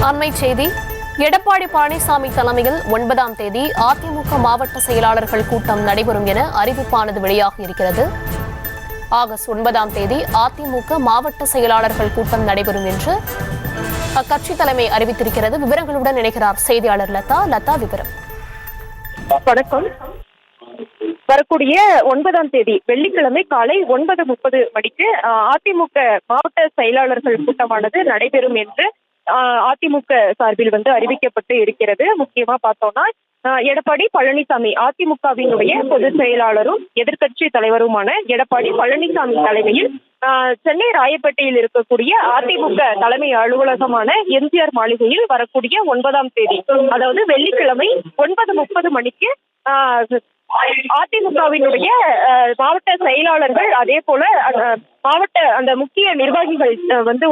அண்மை செய்தி. எடப்பாடி பழனிசாமி தலைமையில் 9ஆம் தேதி அதிமுக மாவட்ட செயலாளர்கள் கூட்டம் நடைபெறும் என அறிவிப்பானது வெளியாகி இருக்கிறது. ஆகஸ்ட் 9ஆம் தேதி அதிமுக மாவட்ட செயலாளர்கள் கூட்டம் நடைபெறும் என்று அக்கட்சி தலைமை அறிவித்திருக்கிறது. விவரங்களுடன் இணைக்கிறார் செய்தியாளர் லதா. லதா, விவரம். வணக்கம். வரக்கூடிய 9ஆம் தேதி வெள்ளிக்கிழமை காலை 9:30 மணிக்கு அதிமுக மாவட்ட செயலாளர்கள் கூட்டமானது நடைபெறும் என்று அதிமுக சார்பில் அறிவிக்கப்பட்டு இருக்கிறது. முக்கியமா பார்த்தோம்னா எடப்பாடி பழனிசாமி அதிமுகவினுடைய பொதுச் செயலாளரும் எதிர்க்கட்சி தலைவருமான எடப்பாடி பழனிசாமி தலைமையில் சென்னை ராயப்பேட்டையில் இருக்கக்கூடிய அதிமுக தலைமை அலுவலகமான எம்ஜிஆர் மாளிகையில் வரக்கூடிய 9ஆம் தேதி, அதாவது வெள்ளிக்கிழமை 9:30 மணிக்கு அதிமுகவினுடைய மாவட்ட செயலாளர்கள் அதே போல மாவட்ட அந்த முக்கிய நிர்வாகிகள்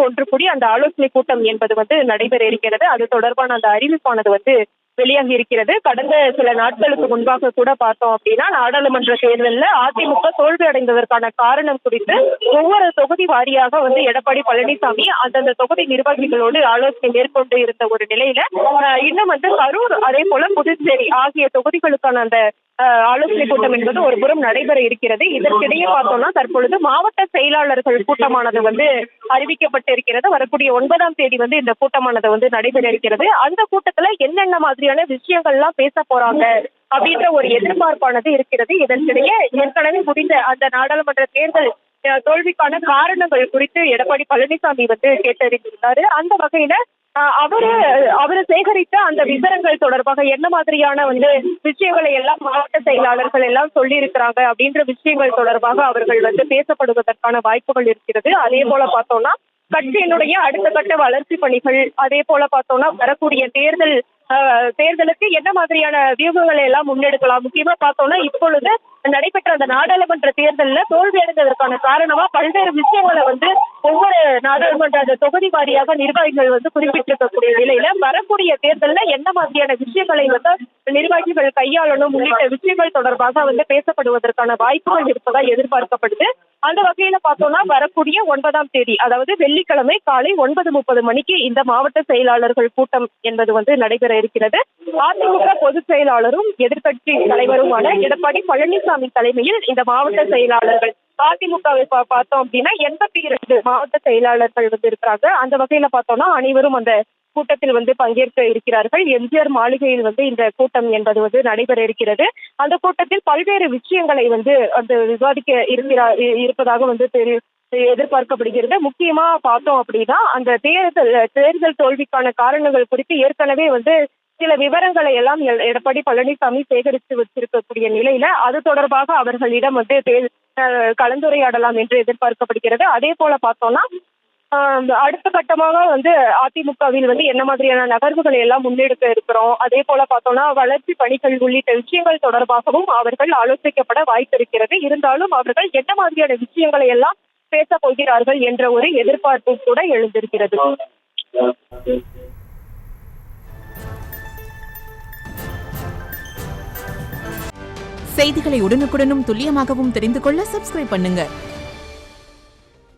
ஒன்று கூடி அந்த ஆலோசனை கூட்டம் என்பது நடைபெற இருக்கிறது. அது தொடர்பான அந்த அறிவிப்பானது வெளியாகி இருக்கிறது. கடந்த சில நாட்களுக்கு முன்பாக கூட பார்த்தோம் அப்படின்னா நாடாளுமன்ற தேர்தலில் அதிமுக தோல்வி அடைந்ததற்கான காரணம் குறித்து ஒவ்வொரு தொகுதி வாரியாக எடப்பாடி பழனிசாமி அந்தந்த தொகுதி நிர்வாகிகளோடு ஆலோசனை மேற்கொண்டு இருந்த ஒரு நிலையில இன்னும் கரூர் அதே போல புதுச்சேரி ஆகிய தொகுதிகளுக்கான அந்த ஆலோசனை கூட்டம் என்பது ஒரு புறம் நடைபெற இருக்கிறது. இதற்கிடையே பார்த்தோம்னா தற்பொழுது மாவட்ட செயலாளர்கள் கூட்டமானது அறிவிக்கப்பட்டு இருக்கிறது. வரக்கூடிய 9ஆம் தேதி இந்த கூட்டமானது நடைபெற இருக்கிறது. அந்த கூட்டத்துல என்னென்ன மாதிரியான விஷயங்கள்லாம் பேச போறாங்க அப்படின்ற ஒரு எதிர்பார்ப்பானது இருக்கிறது. இதற்கிடையே ஏற்கனவே முடிந்த அந்த நாடாளுமன்ற தேர்தல் தோல்விக்கான காரணங்கள் குறித்து எடப்பாடி பழனிசாமி கேட்டறிந்திருந்தாரு. அந்த வகையில அவரு சேகரித்த அந்த விவரங்கள் தொடர்பாக என்ன மாதிரியான விஷயங்களை எல்லாம் மாவட்ட செயலாளர்கள் எல்லாம் சொல்லி இருக்கிறாங்க அப்படின்ற விஷயங்கள் தொடர்பாக அவர்கள் பேசப்படுவதற்கான வாய்ப்புகள் இருக்கிறது. அதே போல பார்த்தோம்னா கட்சியினுடைய அடுத்த கட்ட வளர்ச்சி பணிகள், அதே போல பார்த்தோம்னா வரக்கூடிய தேர்தலுக்கு என்ன மாதிரியான வியூகங்களை எல்லாம் முன்னெடுக்கலாம். முக்கியமா பார்த்தோம்னா இப்பொழுது நடைபெற்ற அந்த நாடாளுமன்ற தேர்தலில் தோல்வி அடைந்ததற்கான காரணமா பல்வேறு விஷயங்களை ஒவ்வொரு நாடாளுமன்ற அந்த தொகுதி வாரியாக நிர்வாகிகள் குறிப்பிட்டிருக்கக்கூடிய நிலையில வரக்கூடிய தேர்தலில் என்ன மாதிரியான விஷயங்களை நிர்வாகிகள் கையாளணும் உள்ளிட்ட விஷயங்கள் தொடர்பாக பேசப்படுவதற்கான வாய்ப்புகள் இருப்பதா எதிர்பார்க்கப்படுது. அந்த வகையில பார்த்தோம்னா வரக்கூடிய 9ஆம் தேதி, அதாவது வெள்ளிக்கிழமை காலை 9:30 மணிக்கு இந்த மாவட்ட செயலாளர்கள் கூட்டம் என்பது நடைபெற இருக்கிறது. அதிமுக பொதுச் செயலாளரும் எதிர்க்கட்சி தலைவருமான எடப்பாடி பழனிசாமி தலைமையில் இந்த மாவட்ட செயலாளர்கள் அதிமுகவை பார்த்தோம் அப்படின்னா 82 மாவட்ட செயலாளர்கள் இருக்கிறாங்க. அந்த வகையில பார்த்தோம்னா அனைவரும் அந்த கூட்டத்தில் பங்கேற்க இருக்கிறார்கள். எம்ஜிஆர் மாளிகையில் இந்த கூட்டம் என்பது நடைபெற இருக்கிறது. அந்த கூட்டத்தில் பல்வேறு விஷயங்களை அந்த விவாதிக்க இருப்பதாக எதிர்பார்க்கப்படுகிறது. முக்கியமா பார்த்தோம் அப்படின்னா அந்த தேர்தல் தோல்விக்கான காரணங்கள் குறித்து ஏற்கனவே சில விவரங்களை எல்லாம் எடப்பாடி பழனிசாமி சேகரித்து வச்சிருக்கக்கூடிய நிலையில அது தொடர்பாக அவர்களிடம் கலந்துரையாடலாம் என்று எதிர்பார்க்கப்படுகிறது. அதே போல பார்த்தோம்னா அடுத்த கட்டமாக அதிமுகவில் என்ன மாதிரியான நகர்வுகளை எல்லாம் முன்னெடுக்க இருக்கிறோம், அதே போல பார்த்தோம்னா வளர்ச்சி பணிகள் உள்ளிட்ட விஷயங்கள் தொடர்பாகவும் அவர்கள் ஆலோசிக்கப்பட வாய்ப்பு இருக்கிறது. இருந்தாலும் அவர்கள் என்ன மாதிரியான விஷயங்களை எல்லாம் பேச போகிறார்கள் என்ற ஒரு எதிர்பார்ப்பு கூட எழுந்திருக்கிறது. செய்திகளை உடனுக்குடனும் துல்லியமாகவும் தெரிந்து கொள்ள சப்ஸ்கிரைப் பண்ணுங்க.